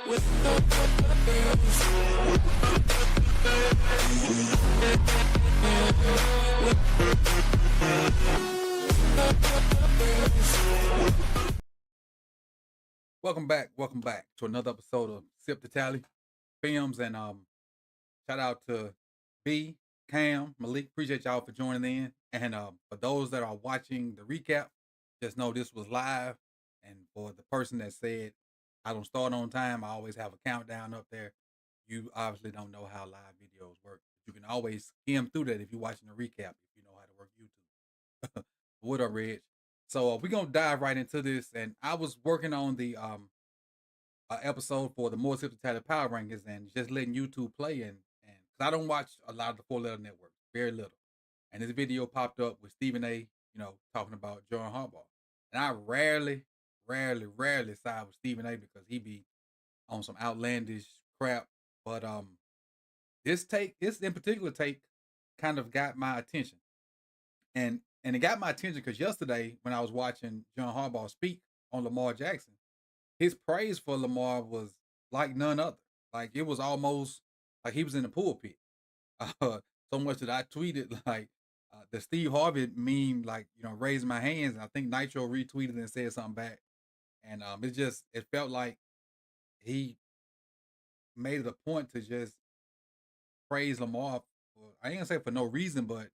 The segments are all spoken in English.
Welcome back to another episode of Sip the Tally Films, and shout out to B, Cam, Malik. Appreciate y'all for joining in, and for those that are watching the recap, just know this was live. And for the person that said I don't start on time, I always have a countdown up there. You obviously don't know how live videos work. You can always skim through that if you're watching the recap, if you know how to work YouTube. What up, Reg? So we're gonna dive right into this, and I was working on the episode for the More Sip the Tally Power Rankings, and just letting YouTube play, and because I don't watch a lot of the 4-letter networks, very little. And this video popped up with Stephen A. Talking about John Harbaugh, and I rarely side with Stephen A. because he be on some outlandish crap. But this in particular take kind of got my attention, and it got my attention because yesterday when I was watching John Harbaugh speak on Lamar Jackson, his praise for Lamar was like none other. Like it was almost like he was in the pulpit. So much that I tweeted like the Steve Harvey meme, like raised my hands, and I think Nitro retweeted and said something back, and it felt like he made it a point to just praise Lamar. I ain't gonna say for no reason, but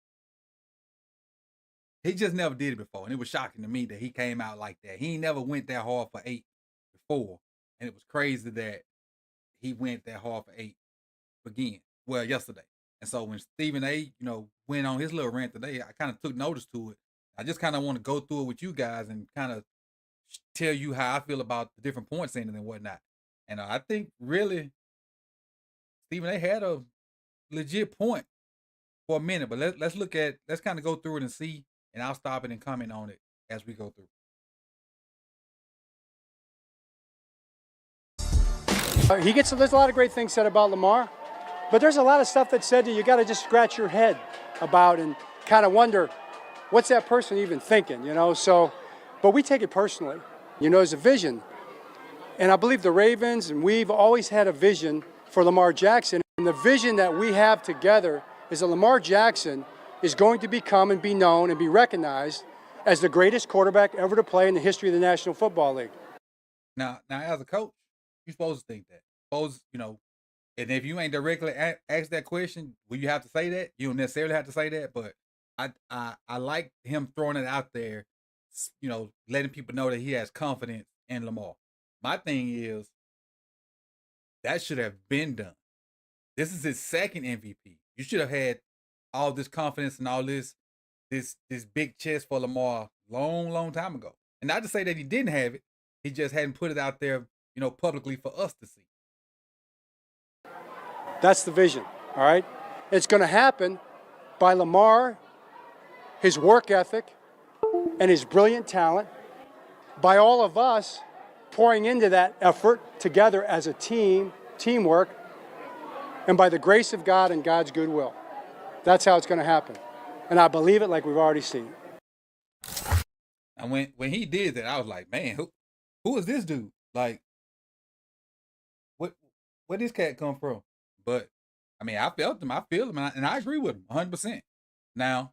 he just never did it before, and it was shocking to me that he came out like that. He never went that hard for 8 before, and it was crazy that he went that hard for 8 again. Well, yesterday. And so when Stephen A. went on his little rant today, I kind of took notice to it. I just kind of want to go through it with you guys and kind of tell you how I feel about the different points in it and whatnot. And I think really Stephen A. had a legit point for a minute, but let's kind of go through it and see, and I'll stop it and comment on it as we go through. There's a lot of great things said about Lamar, but there's a lot of stuff that's said that you got to just scratch your head about and kind of wonder, what's that person even thinking, So, but we take it personally. There's a vision. And I believe the Ravens and we've always had a vision for Lamar Jackson. And the vision that we have together is that Lamar Jackson is going to become and be known and be recognized as the greatest quarterback ever to play in the history of the National Football League. Now as a coach, you're supposed to think that. And if you ain't directly asked that question, will you have to say that? You don't necessarily have to say that, but I like him throwing it out there, letting people know that he has confidence in Lamar. My thing is, that should have been done. This is his second MVP. You should have had all this confidence and all this big chest for Lamar long time ago. And not to say that he didn't have it, he just hadn't put it out there, publicly for us to see. That's the vision, all right? It's going to happen by Lamar, his work ethic, and his brilliant talent, by all of us pouring into that effort together as a teamwork, and by the grace of God and God's goodwill. That's how it's going to happen. And I believe it like we've already seen. And when he did that, I was like, man, who is this dude? Like, where this cat come from? But, I mean, I felt him. I feel him, and I agree with him 100%. Now,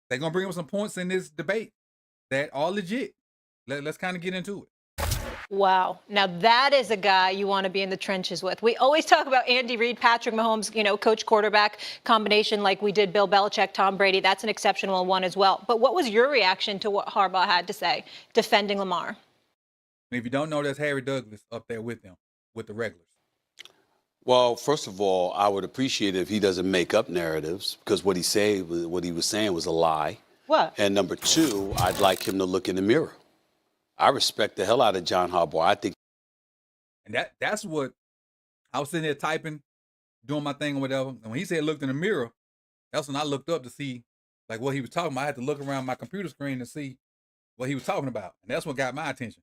they're going to bring up some points in this debate that are legit. Let's kind of get into it. Wow. Now, that is a guy you want to be in the trenches with. We always talk about Andy Reid, Patrick Mahomes, coach quarterback combination like we did Bill Belichick, Tom Brady. That's an exceptional one as well. But what was your reaction to what Harbaugh had to say defending Lamar? If you don't know, that's Harry Douglas up there with him, with the regulars. Well, first of all, I would appreciate it if he doesn't make up narratives, because what he was saying was a lie. What? And number two, I'd like him to look in the mirror. I respect the hell out of John Harbaugh. I think. And that's what I was sitting there typing, doing my thing or whatever. And when he said looked in the mirror, that's when I looked up to see like what he was talking about. I had to look around my computer screen to see what he was talking about. And that's what got my attention.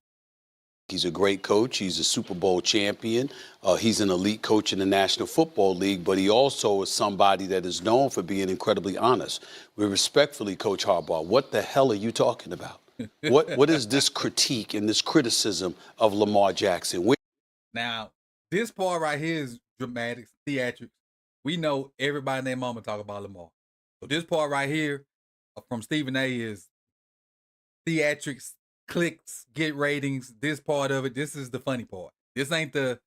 He's a great coach. He's a Super Bowl champion. He's an elite coach in the National Football League, but he also is somebody that is known for being incredibly honest. We respectfully, Coach Harbaugh, what the hell are you talking about? What is this critique and this criticism of Lamar Jackson? Now, This part right here is dramatics, theatrics. We know everybody and their mama talk about Lamar. So this part right here from Stephen A is theatrics, clicks, get ratings. This part of it, this is the funny part. This ain't the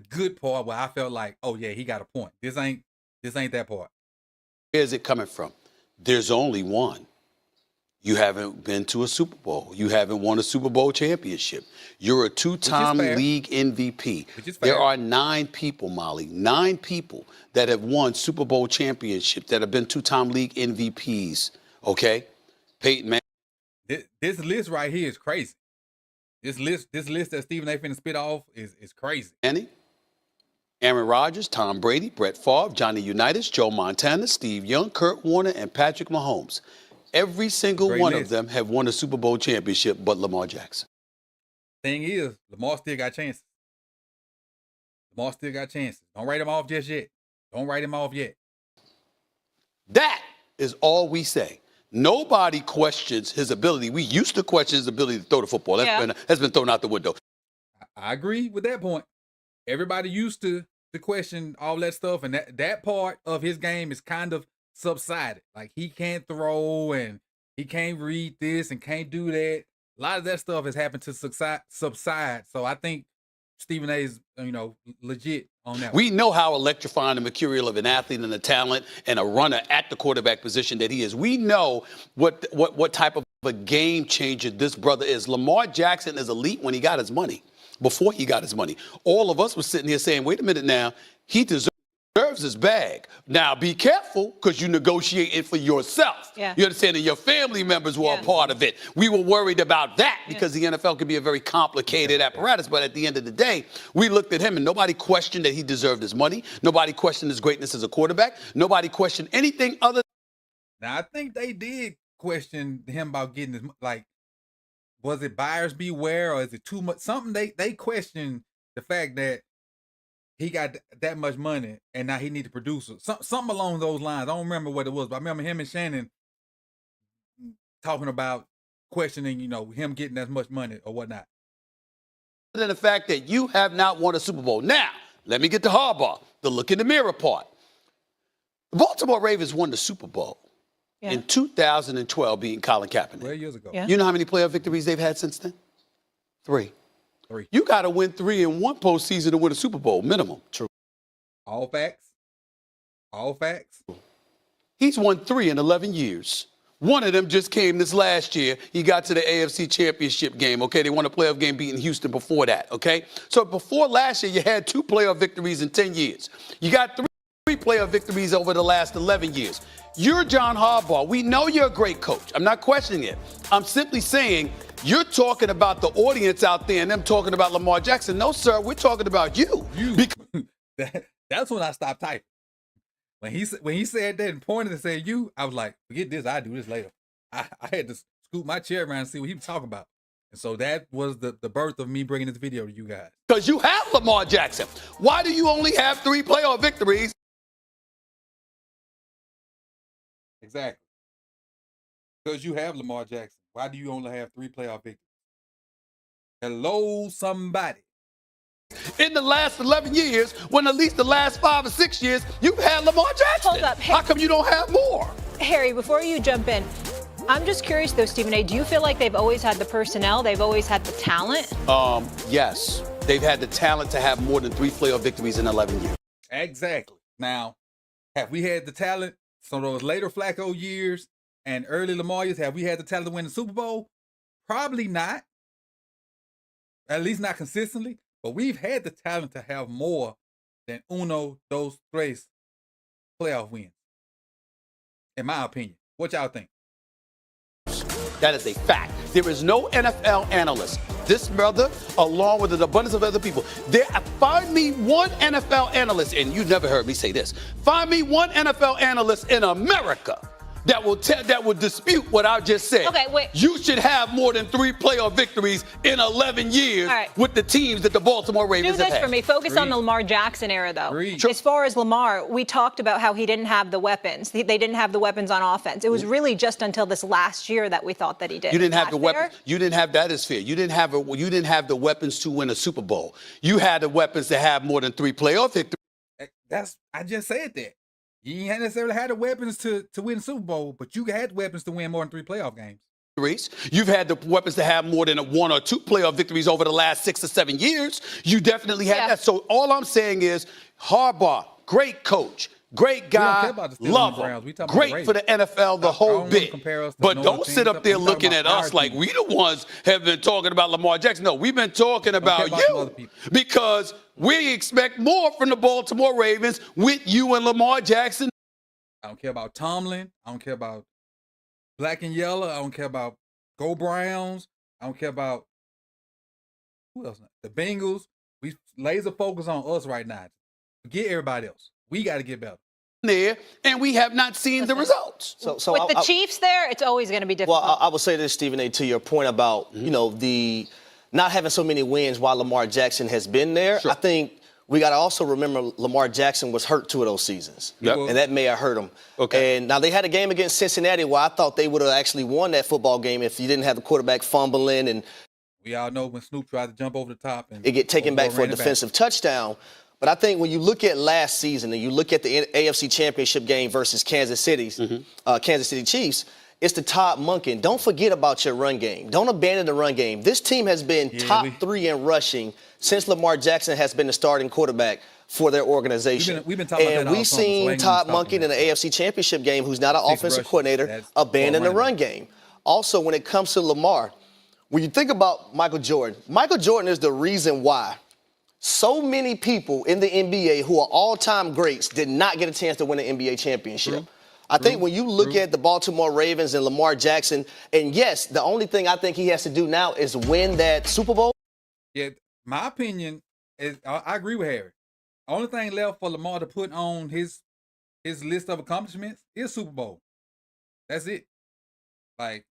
good part where I felt like, oh yeah, he got a point. This ain't that part. Where's it coming from? There's only one. You haven't been to a Super Bowl. You haven't won a Super Bowl championship. You're a two-time league MVP. There are 9 people, Molly, 9 people that have won Super Bowl championships that have been two-time league MVPs, okay? Peyton Manning. This list right here is crazy. This list that Stephen A. finna spit off is crazy. Aaron Rodgers, Tom Brady, Brett Favre, Johnny Unitas, Joe Montana, Steve Young, Kurt Warner, and Patrick Mahomes. Every single one of them have won a Super Bowl championship but Lamar Jackson. Thing is, Lamar still got chances. Lamar still got chances. Don't write him off just yet. Don't write him off yet. That is all we say. Nobody questions his ability. We used to question his ability to throw the football. That's been thrown out the window. I agree with that point. Everybody used to question all that stuff, and that part of his game is kind of subsided. Like, he can't throw and he can't read this and can't do that. A lot of that stuff has happened to subside. So I think Stephen A. is, legit on that. We know how electrifying and mercurial of an athlete and a talent and a runner at the quarterback position that he is. We know what type of a game changer this brother is. Lamar Jackson is elite when he got his money. Before he got his money, all of us were sitting here saying, wait a minute now, he deserves his bag. Now, be careful, because you negotiate it for yourself. Yeah. You understand? And your family members were a part of it. We were worried about that because the NFL could be a very complicated apparatus. But at the end of the day, we looked at him and nobody questioned that he deserved his money. Nobody questioned his greatness as a quarterback. Nobody questioned anything other. Now, I think they did question him about getting his, like, was it buyers beware or is it too much? Something they questioned the fact that he got that much money and now he need to produce it. Something along those lines. I don't remember what it was, but I remember him and Shannon talking about questioning, him getting as much money or whatnot. Than the fact that you have not won a Super Bowl. Now, let me get to Harbaugh, the look in the mirror part. The Baltimore Ravens won the Super Bowl in 2012, beating Colin Kaepernick. 12 years ago. You know how many playoff victories they've had since then? 3. You got to win 3 in one postseason to win a Super Bowl, minimum. True. All facts. All facts. He's won 3 in 11 years. One of them just came this last year. He got to the AFC Championship game, okay? They won a playoff game beating Houston before that, okay? So before last year, you had 2 playoff victories in 10 years. You got 3 playoff victories over the last 11 years. You're John Harbaugh. We know you're a great coach. I'm not questioning it. I'm simply saying you're talking about the audience out there and them talking about Lamar Jackson. No, sir, we're talking about you. That's when I stopped typing. When he said that and pointed and said you, I was like, forget this. I'll do this later. I had to scoot my chair around and see what he was talking about. And so that was the birth of me bringing this video to you guys. Because you have Lamar Jackson. Why do you only have 3 playoff victories? Exactly. Because you have Lamar Jackson. Why do you only have 3 playoff victories? Hello, somebody. In the last 11 years, when at least the last 5 or 6 years, you've had Lamar Jackson. Hold up. How come you don't have more? Harry, before you jump in, I'm just curious though, Stephen A., do you feel like they've always had the personnel, they've always had the talent? Yes. They've had the talent to have more than 3 playoff victories in 11 years. Exactly. Now, have we had the talent? So those later Flacco years and early Lamar years, have we had the talent to win the Super Bowl? Probably not. At least not consistently. But we've had the talent to have more than uno, dos, tres playoff wins. In my opinion. What y'all think? That is a fact. There is no NFL analyst. This brother, along with an abundance of other people. Find me one NFL analyst, and you never heard me say this. Find me one NFL analyst in America that will dispute what I just said. Okay, wait. You should have more than 3 playoff victories in 11 years with the teams that the Baltimore Ravens have had. Do this for me. Focus on the Lamar Jackson era, though. Sure. As far as Lamar, we talked about how he didn't have the weapons. They didn't have the weapons on offense. It was really just until this last year that we thought that he did. You didn't have the weapons. You didn't have that is fair. You didn't have the weapons to win a Super Bowl. You had the weapons to have more than 3 playoff victories. I just said that. You ain't necessarily had the weapons to win the Super Bowl, but you had weapons to win more than 3 playoff games. You've had the weapons to have more than 1 or 2 playoff victories over the last 6 or 7 years. You definitely had that. So all I'm saying is Harbaugh, great coach, great guy, love him, great for the NFL, the whole bit. But don't sit up there looking at us like we the ones have been talking about Lamar Jackson. No, we've been talking about you because we expect more from the Baltimore Ravens with you and Lamar Jackson. I don't care about Tomlin. I don't care about Black and Yellow. I don't care about Go Browns. I don't care about who else? The Bengals. We laser focus on us right now. Forget everybody else. We got to get better. There, and we have not seen the results. So with the Chiefs there, it's always going to be difficult. Well, I would say this, Stephen A., to your point about, the not having so many wins while Lamar Jackson has been there. Sure. I think we got to also remember Lamar Jackson was hurt 2 of those seasons. Yep. And that may have hurt him. Okay. And now they had a game against Cincinnati where I thought they would have actually won that football game if you didn't have the quarterback fumbling. And we all know when Snoop tried to jump over the top and it get taken back for a defensive touchdown. But I think when you look at last season and you look at the AFC Championship game versus Kansas City Chiefs, it's the Todd Monken. Don't forget about your run game. Don't abandon the run game. This team has been top 3 in rushing since Lamar Jackson has been the starting quarterback for their organization. We've been talking about that all we've summer, seen so Todd Monken in the AFC Championship game, who's not an offensive coordinator, abandon the run game. Also, when it comes to Lamar, when you think about Michael Jordan is the reason why so many people in the NBA who are all-time greats did not get a chance to win an NBA championship. I think when you look at the Baltimore Ravens and Lamar Jackson, and yes, the only thing I think he has to do now is win that Super Bowl. Yeah, my opinion is I agree with Harry. Only thing left for Lamar to put on his list of accomplishments is Super Bowl. That's it. Like,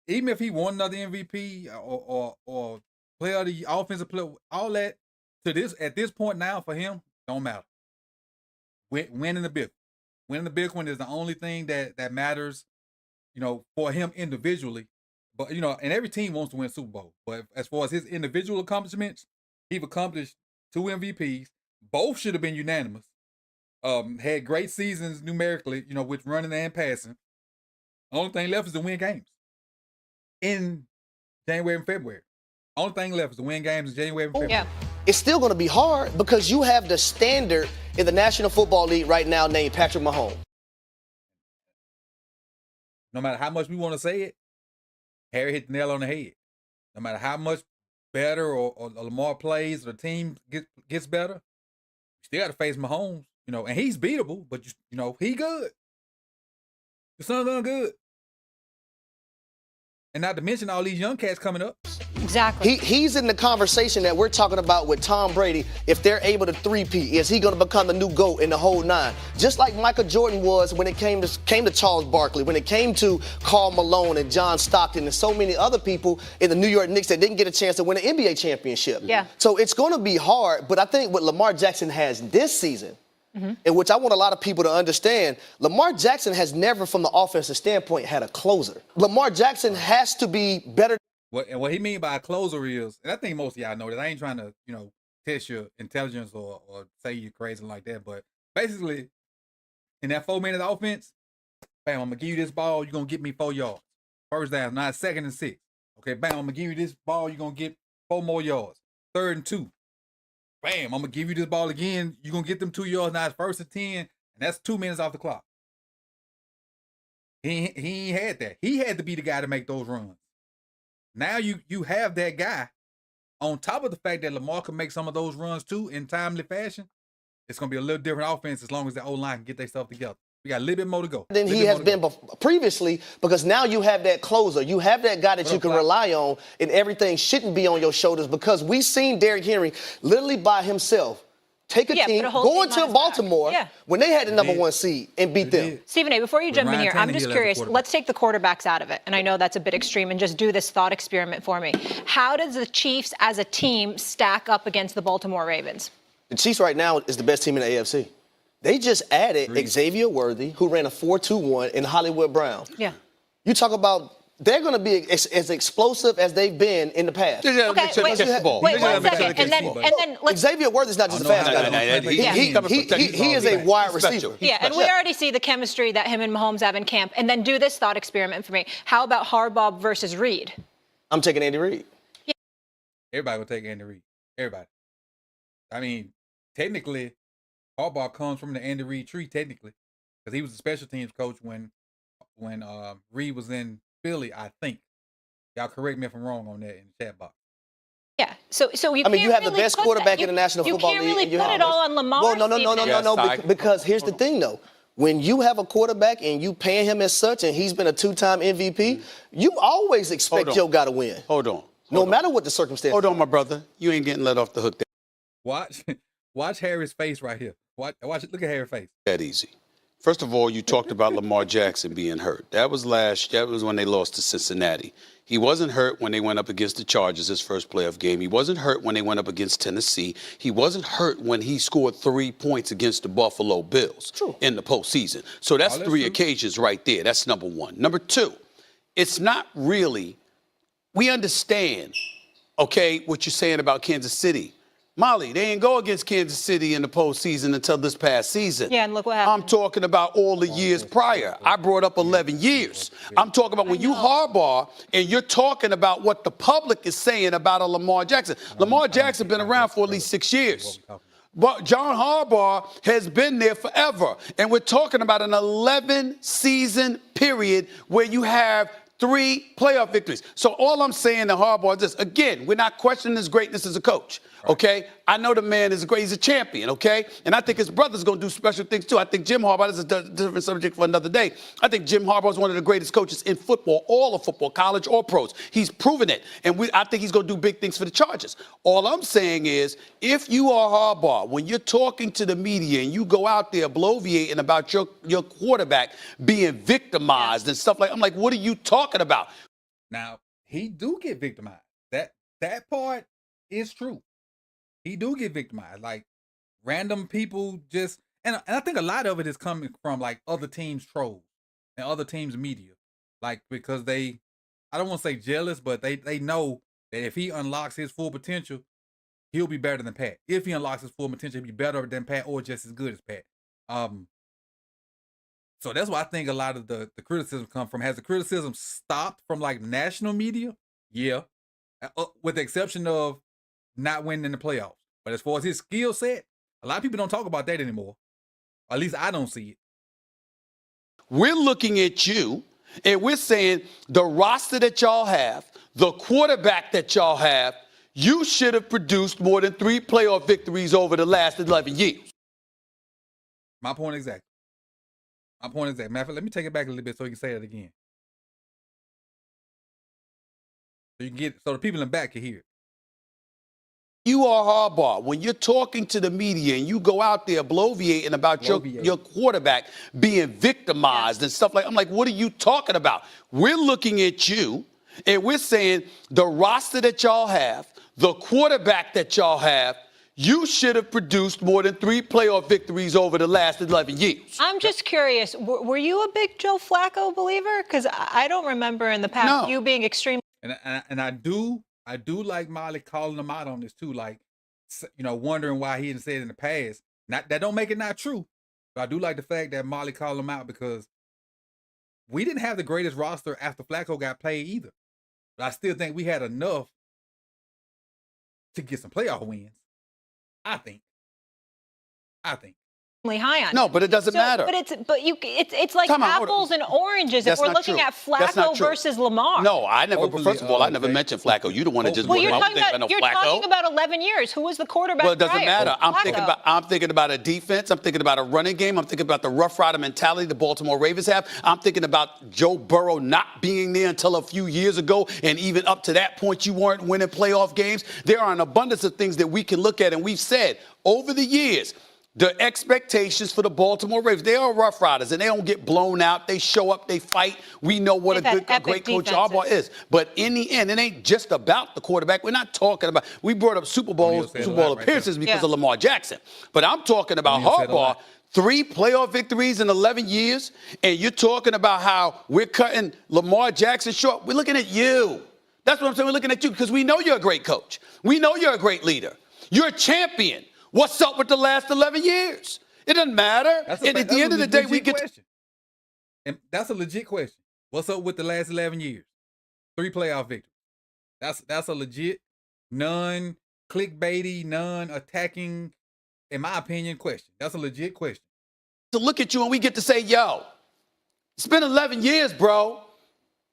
even if he won another MVP or player of the offensive player, all that at this point now for him don't matter. Winning the big one is the only thing that matters, for him individually. But and every team wants to win Super Bowl. But as far as his individual accomplishments, he's accomplished 2 MVPs. Both should have been unanimous. Had great seasons numerically, with running and passing. The only thing left is to win games in January and February. Only thing left is to win games in January and February. Yeah. It's still going to be hard because you have the standard in the National Football League right now named Patrick Mahomes. No matter how much we want to say it, Harry hit the nail on the head. No matter how much better or Lamar plays or the team gets better, you still got to face Mahomes, and he's beatable, but he good. The son's done good. And not to mention all these young cats coming up. Exactly. He's in the conversation that we're talking about with Tom Brady. If they're able to three-peat, is he going to become the new GOAT in the whole 9? Just like Michael Jordan was when it came to Charles Barkley, when it came to Karl Malone and John Stockton and so many other people in the New York Knicks that didn't get a chance to win an NBA championship. Yeah. So it's going to be hard, but I think what Lamar Jackson has this season, in which I want a lot of people to understand, Lamar Jackson has never, from the offensive standpoint, had a closer. Lamar Jackson has to be better. What he mean by a closer is, and I think most of y'all know that, I ain't trying to, test your intelligence or say you're crazy like that, but basically, in that 4-minute offense, bam, I'm going to give you this ball, you're going to get me 4 yards. First down, now 2nd and 6. Okay, bam, I'm going to give you this ball, you're going to get 4 more yards. 3rd and 2. Bam, I'm going to give you this ball again, you're going to get them 2 yards, now it's 1st and 10, and that's 2 minutes off the clock. He ain't had that. He had to be the guy to make those runs. Now you have that guy. On top of the fact that Lamar can make some of those runs too in timely fashion, it's going to be a little different offense as long as the O-line can get their stuff together. We got a little bit more to go. Than he has been previously, because now you have that closer. You have that guy that you can rely on, and everything shouldn't be on your shoulders, because we've seen Derrick Henry literally by himself take a team, go into Baltimore when they had the number 1 seed and beat them. Stephen A., before you jump in here, I'm just curious. Let's take the quarterbacks out of it. And I know that's a bit extreme, and just do this thought experiment for me. How does the Chiefs as a team stack up against the Baltimore Ravens? The Chiefs right now is the best team in the AFC. They just added Xavier Worthy, who ran a 4.21, and Hollywood Brown. Yeah. You talk about they're going to be as explosive as they've been in the past. Okay, wait 1 second. And then let's... Xavier Worthy's not just a fast guy. He is a wide receiver. Yeah, and we already see the chemistry that him and Mahomes have in camp. And then do this thought experiment for me. How about Harbaugh versus Reed? I'm taking Andy Reid. Yeah. Everybody will take Andy Reid. Everybody. I mean, technically, Harbaugh comes from the Andy Reid tree, technically, because he was the special teams coach when Reid was in Philly, I think. Y'all correct me if I'm wrong on that in the chat box. Yeah, so you can't you have really the best quarterback in the National Football League. You can't really put it all on Lamar. Well, no, because here's the thing, though. When you have a quarterback and you pay him as such, and he's been a 2-time MVP, you always expect your guy to win. Hold on. No matter what the circumstances. Hold on, my brother. You ain't getting let off the hook there. Watch Harry's face right here. Watch it. Look at Harry's face. That easy. First of all, you talked about Lamar Jackson being hurt. That was when they lost to Cincinnati. He wasn't hurt when they went up against the Chargers, his first playoff game. He wasn't hurt when they went up against Tennessee. He wasn't hurt when he scored 3 points against the Buffalo Bills in the postseason. So that's three occasions right there. That's number one. Number two, it's not really, we understand, okay, what you're saying about Kansas City. Molly, they didn't go against Kansas City in the postseason until this past season. Yeah, and look what happened. I'm talking about all the years prior. I brought up 11 years. I'm talking about when you Harbaugh and you're talking about what the public is saying about a Lamar Jackson. Lamar Jackson been around for at least 6 years. But John Harbaugh has been there forever. And we're talking about an 11-season period where you have 3 playoff victories. So all I'm saying to Harbaugh is this. Again, we're not questioning his greatness as a coach, okay? I know the man is great. He's a champion, okay? And I think his brother's going to do special things, too. I think Jim Harbaugh, this is a different subject for another day. I think Jim Harbaugh is one of the greatest coaches in football, all of football, college or pros. He's proven it. And I think he's going to do big things for the Chargers. All I'm saying is, if you are Harbaugh, when you're talking to the media and you go out there bloviating about your quarterback being victimized and stuff I'm like, what are you talking about? Now, he do get victimized. That part is true. He do get victimized. Like, random people just, and I think a lot of it is coming from, like, other teams' trolls and other teams' media. Like, because I don't want to say jealous, but they know that if he unlocks his full potential, he'll be better than Pat. If he unlocks his full potential, he'll be better than Pat or just as good as Pat. So that's why I think a lot of the criticism come from. Has the criticism stopped from, like, national media? Yeah. With the exception of not winning in the playoffs. But as far as his skill set, a lot of people don't talk about that anymore. At least I don't see it. We're looking at you, and we're saying the roster that y'all have, the quarterback that y'all have, you should have produced more than 3 playoff victories over the last 11 years. My point exactly. Matter of fact, let me take it back a little bit so you can say it again. So the people in the back can hear it. You are Harbaugh. When you're talking to the media and you go out there bloviating about your quarterback being victimized and stuff I'm like, what are you talking about? We're looking at you and we're saying the roster that y'all have, the quarterback that y'all have, you should have produced more than 3 playoff victories over the last 11 years. I'm just curious, were you a big Joe Flacco believer? Because I don't remember in the past you being extremely. And I do like Molly calling him out on this too, like, wondering why he didn't say it in the past. That don't make it not true, but I do like the fact that Molly called him out because we didn't have the greatest roster after Flacco got played either. But I still think we had enough to get some playoff wins. I think. high on. No, but it doesn't matter. But it's like Come on, apples and oranges if we're looking at Flacco versus Lamar. No, I never. First of all, I never mentioned Flacco. You don't want to just. Well, you're talking about 11 years. Who was the quarterback? Well, it doesn't matter. Flacco. I'm thinking about a defense. I'm thinking about a running game. I'm thinking about the Rough Rider mentality the Baltimore Ravens have. I'm thinking about Joe Burrow not being there until a few years ago, and even up to that point, you weren't winning playoff games. There are an abundance of things that we can look at, and we've said over the years. The expectations for the Baltimore Ravens, they are Rough Riders, and they don't get blown out. They show up, they fight. We know what a great coach Harbaugh is. But in the end, it ain't just about the quarterback. We're not talking about – we brought up Super Bowl appearances because of Lamar Jackson. But I'm talking about Harbaugh, 3 playoff victories in 11 years, and you're talking about how we're cutting Lamar Jackson short. We're looking at you. That's what I'm saying. We're looking at you because we know you're a great coach. We know you're a great leader. You're a champion. What's up with the last 11 years? It doesn't matter. And at the end of the day, we get question. And that's a legit question. What's up with the last 11 years? 3 playoff victories. That's a legit, non-clickbaity, non-attacking, in my opinion, question. That's a legit question. To look at you and we get to say, yo, it's been 11 years, bro.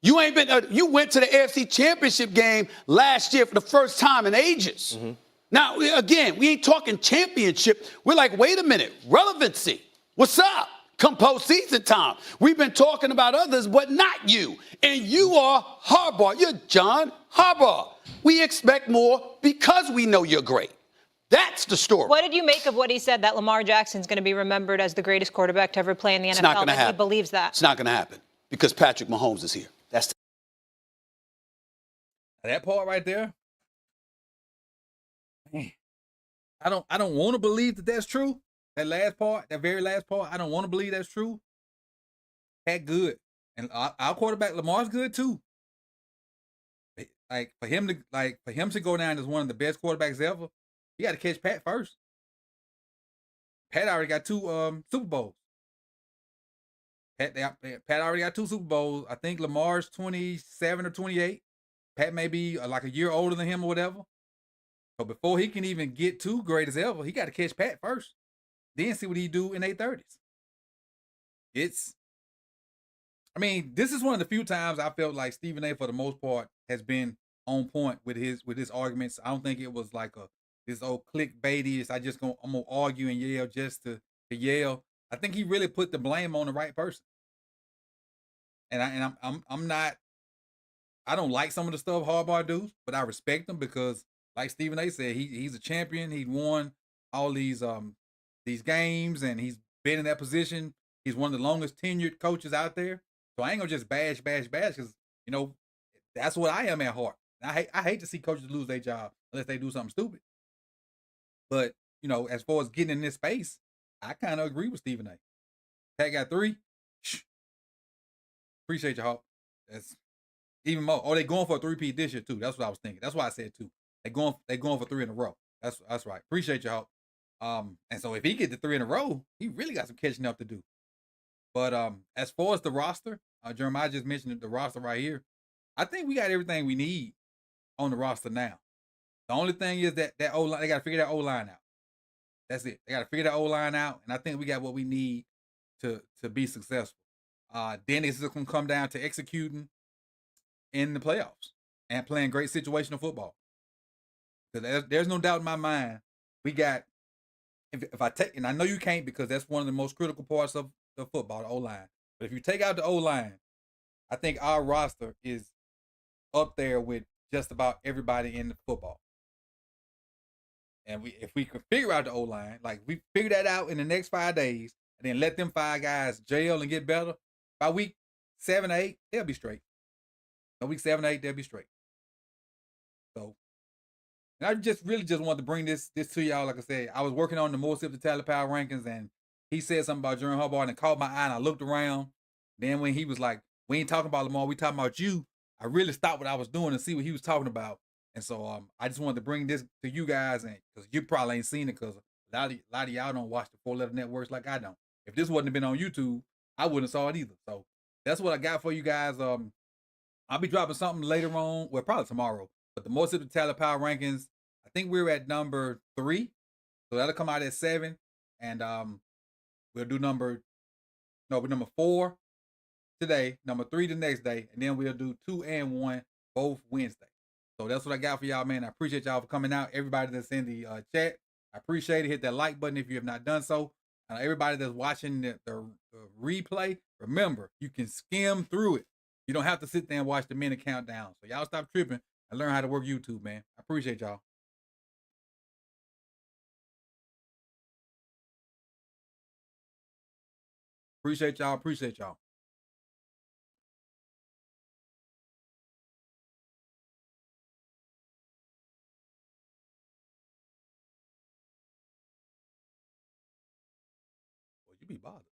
You ain't been. You went to the AFC Championship game last year for the first time in ages. Mm-hmm. Now, again, we ain't talking championship. We're like, wait a minute, relevancy. What's up? Come postseason time. We've been talking about others, but not you. And you are Harbaugh. You're John Harbaugh. We expect more because we know you're great. That's the story. What did you make of what he said, that Lamar Jackson's going to be remembered as the greatest quarterback to ever play in the NFL? It's not going to happen. He believes that. It's not going to happen because Patrick Mahomes is here. That's that part right there. Man, I don't want to believe that that's true. That last part, that very last part, I don't want to believe that's true. That good, and our quarterback Lamar's good too. Like for him to go down as one of the best quarterbacks ever, you got to catch Pat first. Pat already got 2 Super Bowls. Pat already got 2 Super Bowls. I think Lamar's 27 or 28. Pat may be like a year older than him or whatever. But before he can even get to great as ever, he got to catch Pat first. Then see what he do in their 30s. This is one of the few times I felt like Stephen A, for the most part, has been on point with his arguments. I don't think it was like this old clickbaity. I'm gonna argue and yell just to yell. I think he really put the blame on the right person. And I'm not. I don't like some of the stuff Harbaugh does, but I respect him because, like Stephen A said, he's a champion. He won all these games, and he's been in that position. He's one of the longest tenured coaches out there. So I ain't gonna just bash because that's what I am at heart. I hate to see coaches lose their job unless they do something stupid. But as far as getting in this space, I kind of agree with Stephen A. Pat got 3. Appreciate you, Hawk. That's even more. Oh, they going for a 3-peat this year too. That's what I was thinking. That's why I said 2. They going for 3 in a row. That's right. Appreciate you, Hawk. And so if he get the 3 in a row, he really got some catching up to do. But as far as the roster, Jeremiah just mentioned the roster right here. I think we got everything we need on the roster now. The only thing is that O-line, they got to figure that O-line out. That's it. They got to figure that O-line out, and I think we got what we need to be successful. Then it's going to come down to executing in the playoffs and playing great situational football. Because there's no doubt in my mind, we got, if I take, and I know you can't because that's one of the most critical parts of the football, the O-line. But if you take out the O-line, I think our roster is up there with just about everybody in the football. And if we could figure out the O-line, like we figure that out in the next 5 days, and then let them 5 guys gel and get better, by week 7 or 8, they'll be straight. By week 7 or 8, they'll be straight. So, and I just wanted to bring this to y'all. Like I said, I was working on the More Sip the Tally Power rankings, and he said something about Jerome Harbaugh, and it caught my eye, and I looked around. Then when he was like, we ain't talking about Lamar, we talking about you, I really stopped what I was doing and see what he was talking about. And so I just wanted to bring this to you guys, and because you probably ain't seen it because a lot of y'all don't watch the 4-letter networks like I don't. If this wouldn't have been on YouTube, I wouldn't have saw it either. So that's what I got for you guys. I'll be dropping something later on, well, probably tomorrow. But the More Sip the Tally Power rankings, I think we're at number 3. So that'll come out at 7. And We'll do number 4 today, number 3 the next day, and then we'll do 2 and 1 both Wednesday. So that's what I got for y'all, man. I appreciate y'all for coming out. Everybody that's in the chat, I appreciate it. Hit that like button if you have not done so. Everybody that's watching the replay, remember, you can skim through it. You don't have to sit there and watch the minute countdown. So y'all stop tripping and learn how to work YouTube, man. I appreciate y'all. Appreciate y'all. Appreciate y'all. Well, you be bothered.